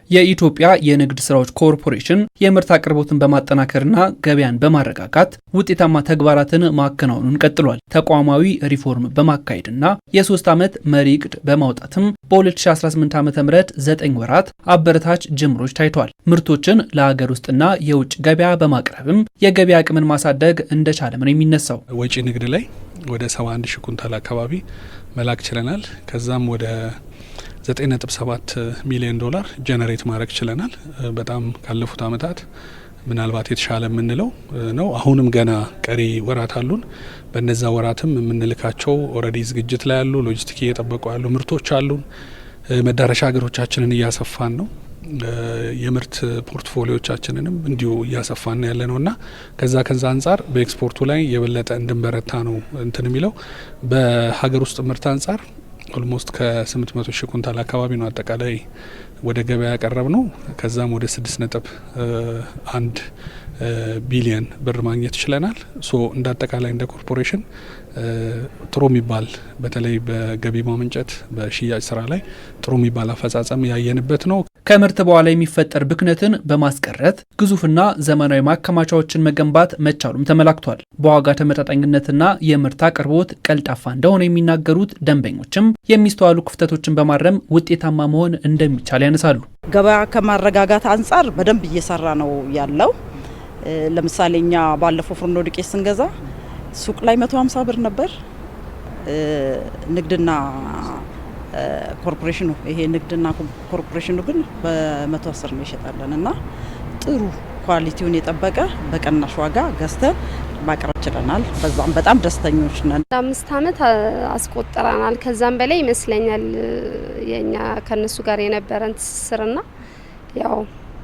የኢትዮጵያ የንግድ ስራዎች ኮርፖሬሽን የምርት አቅርቦትን በማጠናከርና ገበያን በማረጋጋት ውጤታማ ተግባራትን ማከናወኑን ቀጥሏል። ተቋማዊ ሪፎርም በማካሄድና የ3 ዓመት መሪ ዕቅድ በማውጣትም በ2018 ዓ.ም 9 ወራት አበረታች ጅምሮች ታይቷል። ምርቶችን ለሀገር ውስጥና የውጭ ገበያ በማቅረብም የገበያ አቅምን ማሳደግ እንደቻለም ነው የሚነሳው። ወጪ ንግድ ላይ ወደ 71 ሺህ ኩንታል አካባቢ መላክ ችለናል። ከዛም ወደ 9.7 ሚሊዮን ዶላር ጀነሬት ማድረግ ችለናል። በጣም ካለፉት አመታት ምናልባት የተሻለ የምንለው ነው። አሁንም ገና ቀሪ ወራት አሉን። በነዛ ወራትም የምንልካቸው ኦልሬዲ ዝግጅት ላይ ያሉ ሎጂስቲክ እየጠበቁ ያሉ ምርቶች አሉን። መዳረሻ ሀገሮቻችንን እያሰፋን ነው። የምርት ፖርትፎሊዮቻችንንም እንዲሁ እያሰፋን ያለ ነውና ከዛ አንጻር በኤክስፖርቱ ላይ የበለጠ እንድንበረታ ነው እንትን የሚለው። በሀገር ውስጥ ምርት አንጻር ኦልሞስት ከ800 ሺህ ኩንታል አካባቢ ነው አጠቃላይ ወደ ገበያ ያቀረብ ነው። ከዛም ወደ 6.1 ቢሊየን ብር ማግኘት ችለናል። እንደ አጠቃላይ እንደ ኮርፖሬሽን ጥሩ የሚባል በተለይ በገቢ ማመንጨት በሽያጭ ስራ ላይ ጥሩ የሚባል አፈጻጸም ያየንበት ነው። ከምርት በኋላ የሚፈጠር ብክነትን በማስቀረት ግዙፍና ዘመናዊ ማከማቻዎችን መገንባት መቻሉም ተመላክቷል። በዋጋ ተመጣጣኝነትና የምርት አቅርቦት ቀልጣፋ እንደሆነ የሚናገሩት ደንበኞችም የሚስተዋሉ ክፍተቶችን በማረም ውጤታማ መሆን እንደሚቻል ያነሳሉ። ገበያ ከማረጋጋት አንጻር በደንብ እየሰራ ነው ያለው። ለምሳሌ እኛ ባለፈው ፍርኖ ዱቄት ስንገዛ ሱቅ ላይ 150 ብር ነበር። ንግድና ኮርፖሬሽኑ ንግድና ኮርፖሬሽኑ ግን በ110 ነው ይሸጣለን እና ጥሩ ኳሊቲውን የጠበቀ በቀናሽ ዋጋ ገዝተን ማቅረብ ችለናል። በዛም በጣም ደስተኞች ነን። 5 ዓመት አስቆጥረናል። ከዛም በላይ ይመስለኛል የኛ ከነሱ ጋር የነበረን ትስስርና ያው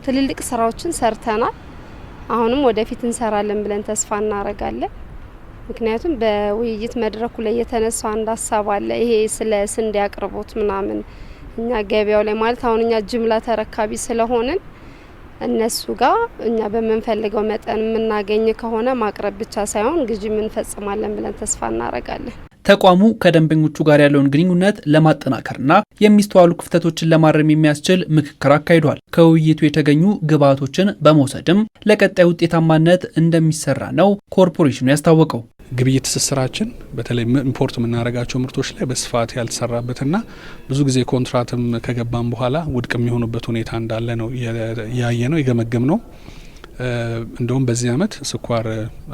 ትልልቅ ስራዎችን ሰርተናል። አሁንም ወደፊት እንሰራለን ብለን ተስፋ እናረጋለን። ምክንያቱም በውይይት መድረኩ ላይ የተነሳው አንድ ሀሳብ አለ። ይሄ ስለ ስንዴ አቅርቦት ምናምን እኛ ገበያው ላይ ማለት አሁን እኛ ጅምላ ተረካቢ ስለሆንን እነሱ ጋር እኛ በመንፈልገው መጠን የምናገኝ ከሆነ ማቅረብ ብቻ ሳይሆን ግዢ እንፈጽማለን ብለን ተስፋ እናረጋለን። ተቋሙ ከደንበኞቹ ጋር ያለውን ግንኙነት ለማጠናከርና የሚስተዋሉ ክፍተቶችን ለማረም የሚያስችል ምክክር አካሂዷል። ከውይይቱ የተገኙ ግብዓቶችን በመውሰድም ለቀጣይ ውጤታማነት እንደሚሰራ ነው ኮርፖሬሽኑ ያስታወቀው። ግብይት ትስስራችን በተለይ ኢምፖርት የምናደርጋቸው ምርቶች ላይ በስፋት ያልተሰራበትና ብዙ ጊዜ ኮንትራትም ከገባም በኋላ ውድቅ የሚሆኑበት ሁኔታ እንዳለ ነው ያየ ነው የገመገም ነው። እንደውም በዚህ አመት ስኳር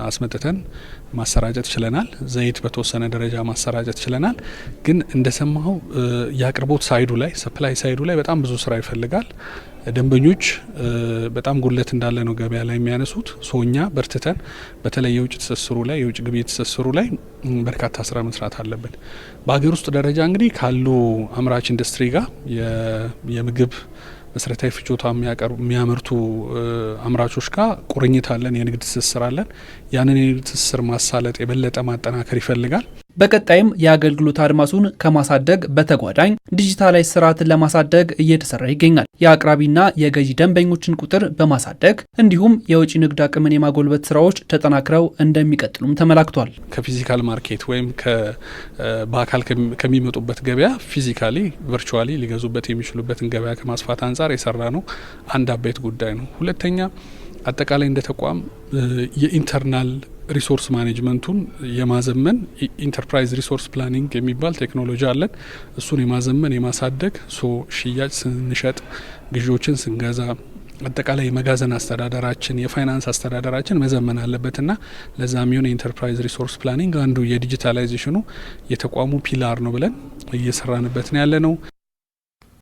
አስመጥተን ማሰራጨት ችለናል። ዘይት በተወሰነ ደረጃ ማሰራጨት ችለናል። ግን እንደሰማው የአቅርቦት ሳይዱ ላይ ሰፕላይ ሳይዱ ላይ በጣም ብዙ ስራ ይፈልጋል። ደንበኞች በጣም ጉድለት እንዳለ ነው ገበያ ላይ የሚያነሱት። እኛ በርትተን በተለይ የውጭ ትስስሩ ላይ የውጭ ግብይት ትስስሩ ላይ በርካታ ስራ መስራት አለብን። በሀገር ውስጥ ደረጃ እንግዲህ ካሉ አምራች ኢንዱስትሪ ጋር የምግብ መሰረታዊ ፍጆታ የሚያመርቱ አምራቾች ጋር ቁርኝት አለን፣ የንግድ ትስስር አለን። ያንን የንግድ ትስስር ማሳለጥ የበለጠ ማጠናከር ይፈልጋል። በቀጣይም የአገልግሎት አድማሱን ከማሳደግ በተጓዳኝ ዲጂታላይዝ ስርዓትን ለማሳደግ እየተሰራ ይገኛል። የአቅራቢና የገዢ ደንበኞችን ቁጥር በማሳደግ እንዲሁም የውጭ ንግድ አቅምን የማጎልበት ስራዎች ተጠናክረው እንደሚቀጥሉም ተመላክቷል። ከፊዚካል ማርኬት ወይም በአካል ከሚመጡበት ገበያ ፊዚካሊ ቨርቹዋሊ ሊገዙበት የሚችሉበትን ገበያ ከማስፋት አንጻር የሰራ ነው አንድ አበይት ጉዳይ ነው። ሁለተኛ አጠቃላይ እንደ ተቋም የኢንተርናል ሪሶርስ ማኔጅመንቱን የማዘመን ኢንተርፕራይዝ ሪሶርስ ፕላኒንግ የሚባል ቴክኖሎጂ አለን። እሱን የማዘመን የማሳደግ ሽያጭ ስንሸጥ ግዢዎችን ስንገዛ አጠቃላይ የመጋዘን አስተዳደራችን የፋይናንስ አስተዳደራችን መዘመን አለበትና ለዛ የሚሆን የኢንተርፕራይዝ ሪሶርስ ፕላኒንግ አንዱ የዲጂታላይዜሽኑ የተቋሙ ፒላር ነው ብለን እየሰራንበት ነው ያለ ነው።